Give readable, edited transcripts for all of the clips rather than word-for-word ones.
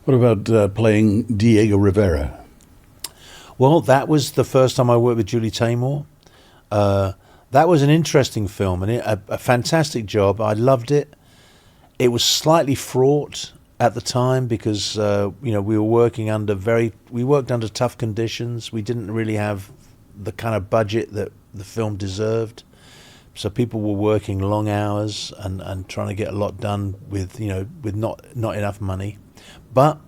What about playing Diego Rivera? Well, that was the first time I worked with Julie Taymor. That was an interesting film and a fantastic job. I loved it. It was slightly fraught at the time because we were working under tough conditions. We didn't really have the kind of budget that the film deserved. So people were working long hours and trying to get a lot done with not enough money. But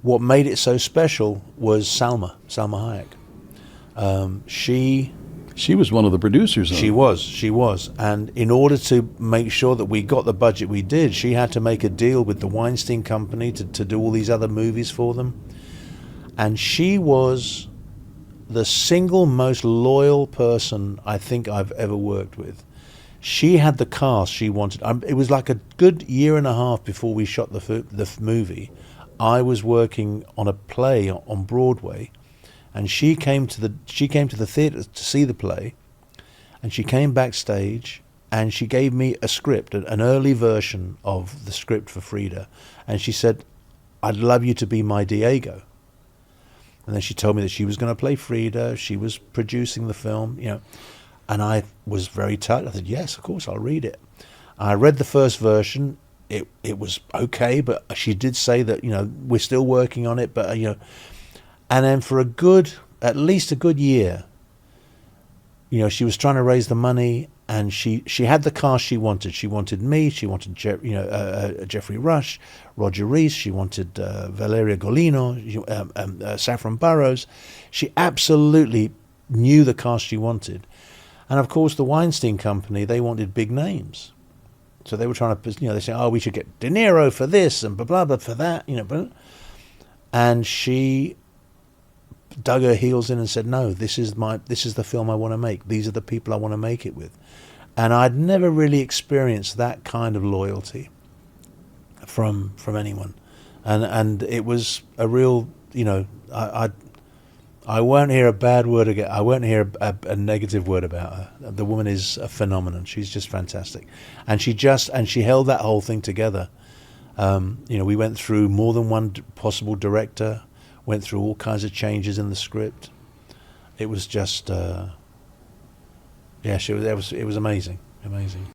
what made it so special was Salma Hayek. She was one of the producers. She was. And in order to make sure that we got the budget we did, she had to make a deal with the Weinstein company to do all these other movies for them. And she was the single most loyal person I think I've ever worked with. She had the cast she wanted. It was like a good year and a half before we shot the movie. I was working on a play on Broadway, and she came to the theatre to see the play, and she came backstage and she gave me a script, an early version of the script for Frida, and she said, "I'd love you to be my Diego." And then she told me that she was going to play Frida. She was producing the film, and I was very touched. I said, "Yes, of course, I'll read it." I read the first version. It was okay, but she did say that we're still working on it, but and then for at least a good year, she was trying to raise the money, and she had the cast she wanted. She wanted me. She wanted Geoffrey Rush, Roger Rees. She wanted Valeria Golino, Saffron Burrows. She absolutely knew the cast she wanted, and of course the Weinstein company, they wanted big names. So they were trying to, they say, "Oh, we should get De Niro for this and blah blah blah for that," and she dug her heels in and said, "No, this is the film I want to make. These are the people I want to make it with." And I'd never really experienced that kind of loyalty from anyone, and it was a real, I won't hear a bad word again. I won't hear a negative word about her. The woman is a phenomenon. She's just fantastic, and she held that whole thing together. We went through more than one possible director, went through all kinds of changes in the script. It was just, it was amazing.